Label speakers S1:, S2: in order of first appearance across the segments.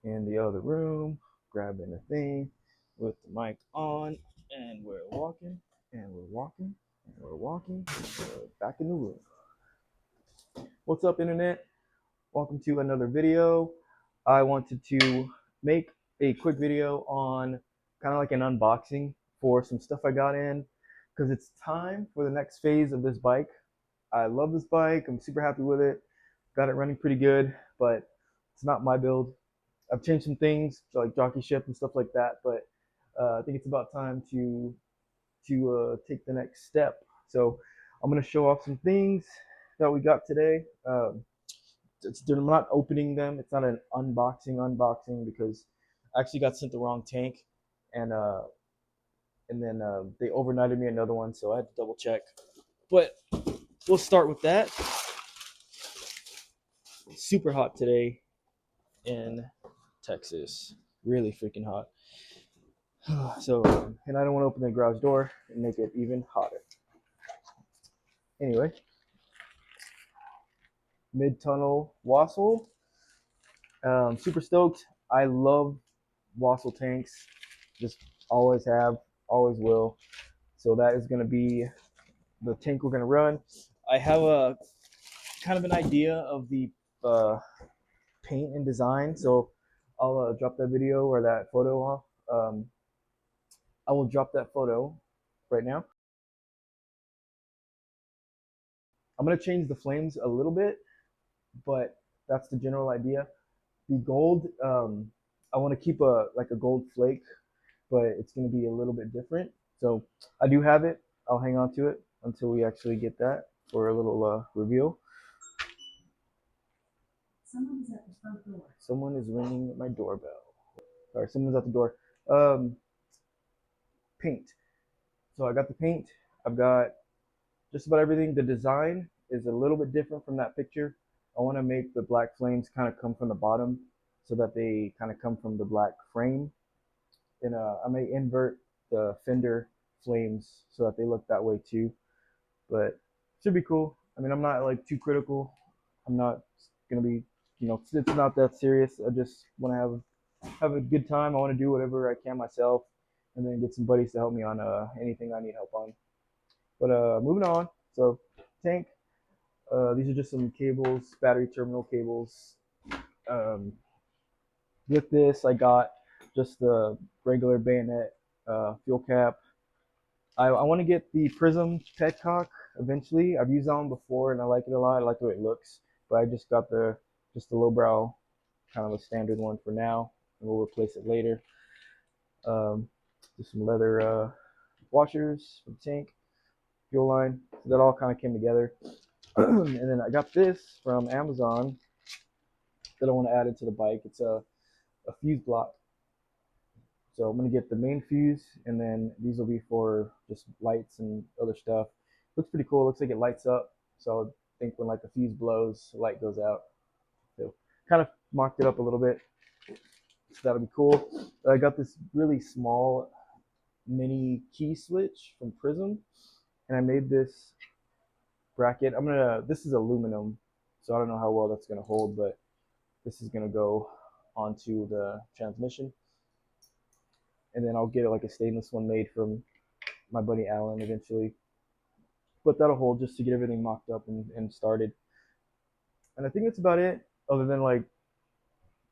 S1: in the other room, grabbing a thing with the mic on, and we're walking, and we're walking, and we're walking, and we're back in the room. What's up, internet? Welcome to another video. I wanted to make a quick video on kind of like an unboxing for some stuff I got in because it's time for the next phase of this bike. I love this bike. I'm super happy with it. Got it running pretty good, but it's not my build. I've changed some things like jockey ship and stuff like that, but I think it's about time to take the next step. So I'm gonna show off some things that we got today. I'm not opening them. It's not an unboxing because I actually got sent the wrong tank, and then they overnighted me another one, so I had to double check. But we'll start with that. Super hot today in Texas. Really freaking hot. So, and I don't want to open the garage door and make it even hotter. Anyway, mid-tunnel Wassel. Super stoked. I love Wassel tanks. Just always have, always will. So that is going to be the tank we're going to run. I have a kind of an idea of the paint and design. So I'll drop that video or that photo off. I will drop that photo right now. I'm going to change the flames a little bit, but that's the general idea. The gold, I want to keep a gold flake, but it's going to be a little bit different. So I do have it. I'll hang on to it until we actually get that for a little reveal. Someone is at the front door. Someone is ringing my doorbell. Sorry, someone's at the door. Paint. So I got the paint. I've got just about everything. The design is a little bit different from that picture. I want to make the black flames kind of come from the bottom so that they kind of come from the black frame. And I may invert the fender flames so that they look that way too. But it should be cool. I mean, I'm not like too critical. I'm not gonna be, it's not that serious. I just want to have a good time. I want to do whatever I can myself, and then get some buddies to help me on anything I need help on. But moving on. So tank. These are just some cables, battery terminal cables. Um, with this, I got just the regular bayonet fuel cap. I want to get the Prism petcock eventually. I've used that one before and I like it a lot. I like the way it looks, but I just got the lowbrow, kind of a standard one for now, and we'll replace it later. Just some leather washers for the tank, fuel line. So that all kind of came together. And then I got this from Amazon that I want to add into the bike. It's a fuse block. So I'm gonna get the main fuse, and then these will be for just lights and other stuff. Looks pretty cool. Looks like it lights up. So I think when like the fuse blows, the light goes out. So kind of mocked it up a little bit. So that'll be cool. I got this really small mini key switch from Prism, and I made this bracket. This is aluminum, so I don't know how well that's gonna hold, but this is gonna go onto the transmission. And then I'll get like a stainless one made from my buddy Alan eventually. But that'll hold just to get everything mocked up and started. And I think that's about it, other than like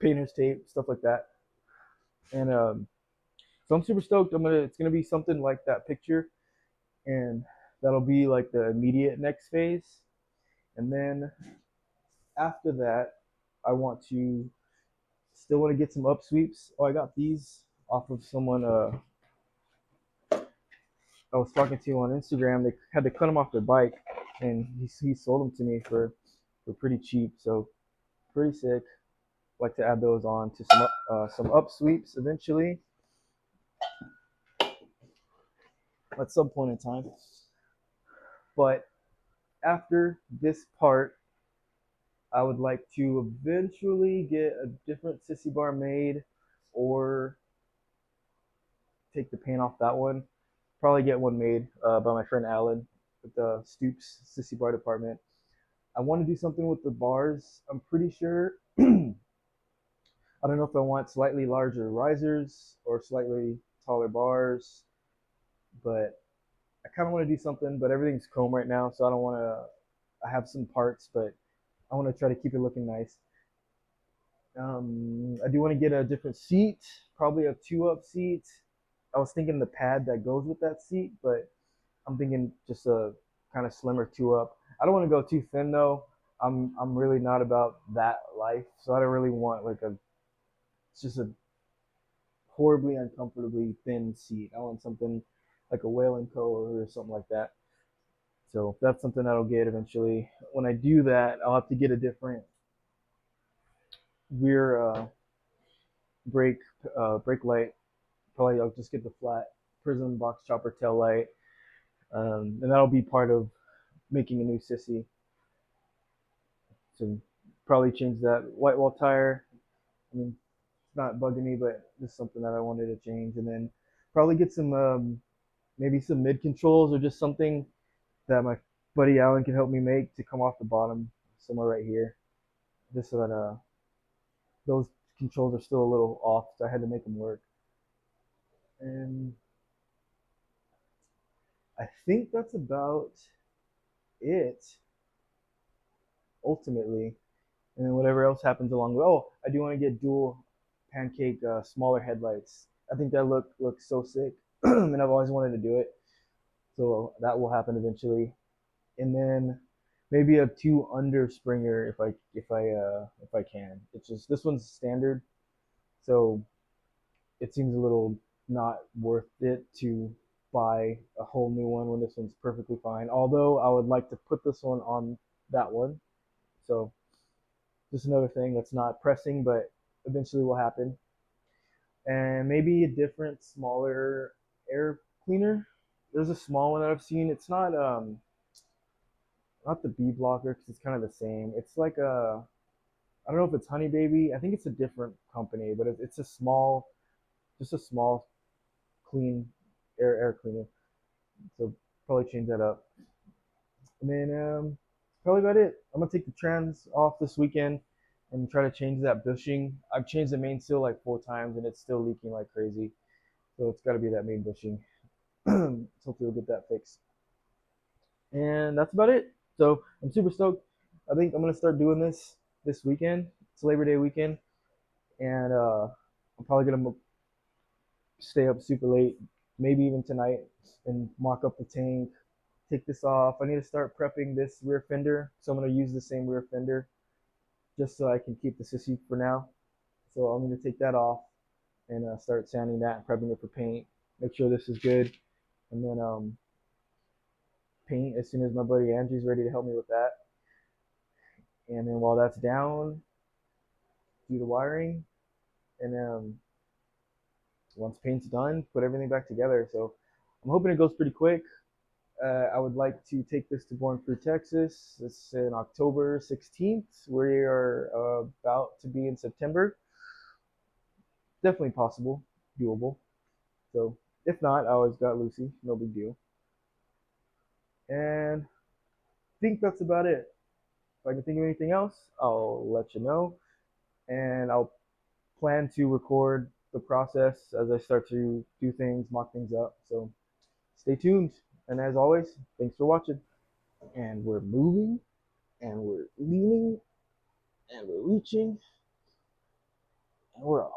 S1: painter's tape, stuff like that. And so I'm super stoked. It's gonna be something like that picture, and that'll be like the immediate next phase. And then after that, I still want to get some upsweeps. Oh, I got these off of someone I was talking to on Instagram. They had to cut them off their bike, and he sold them to me for pretty cheap. So pretty sick. Like to add those on to some up sweeps eventually at some point in time. But after this part, I would like to eventually get a different sissy bar made, or take the paint off that one. Probably get one made by my friend Alan with the Stoops sissy bar department. I want to do something with the bars. I'm pretty sure. I I don't know if I want slightly larger risers or slightly taller bars, but I kind of want to do something. But everything's chrome right now, so I don't want to. I have some parts, but I want to try to keep it looking nice. I do want to get a different seat, probably a 2-up seat. I was thinking the pad that goes with that seat, but I'm thinking just a kind of slimmer 2-up. I don't want to go too thin though. I'm really not about that life, so I don't really want like a it's just a horribly uncomfortably thin seat. I want something like a Whale and Co or something like that. So that's something that'll get eventually. When I do that, I'll have to get a different rear brake brake light. Probably I'll just get the flat Prism box chopper tail light, and that'll be part of making a new sissy. So probably change that white wall tire. I mean, it's not bugging me, but just something that I wanted to change, and then probably get some maybe some mid controls or just something that my buddy Alan can help me make to come off the bottom somewhere right here, just so that those controls are still a little off. So I had to make them work, and I think that's about it ultimately. And then whatever else happens along the way. Oh, I do want to get dual pancake smaller headlights. I think that looks so sick, and I've always wanted to do it. So that will happen eventually. And then maybe a 2 under Springer if I can. It's just this one's standard, so it seems a little not worth it to buy a whole new one when this one's perfectly fine. Although I would like to put this one on that one. So just another thing that's not pressing, but eventually will happen. And maybe a different, smaller air cleaner. There's a small one that I've seen. It's not the bee blocker because it's kind of the same. It's like a I don't know if it's Honey Baby. I think it's a different company, but it's a small, just a small clean air cleaner. So probably change that up. And then probably about it. I'm gonna take the trans off this weekend and try to change that bushing. I've changed the main seal like 4 times and it's still leaking like crazy. So it's got to be that main bushing. So hopefully we'll get that fixed. And that's about it. So I'm super stoked. I think I'm gonna start doing this weekend. It's Labor Day weekend, and I'm probably gonna stay up super late, maybe even tonight, and mock up the tank. Take this off. I need to start prepping this rear fender, so I'm gonna use the same rear fender just so I can keep the sissy for now. So I'm gonna take that off and start sanding that and prepping it for paint. Make sure this is good, and then paint as soon as my buddy Angie's ready to help me with that. And then while that's down, do the wiring, and once paint's done, put everything back together. So I'm hoping it goes pretty quick. I would like to take this to Born Free, Texas. It's in October 16th. We are about to be in September. Definitely possible, doable. So if not, I always got Lucy. No big deal. And I think that's about it. If I can think of anything else, I'll let you know. And I'll plan to record the process as I start to do things, mock things up. So stay tuned. And as always, thanks for watching. And we're moving, and we're leaning, and we're reaching, and we're off.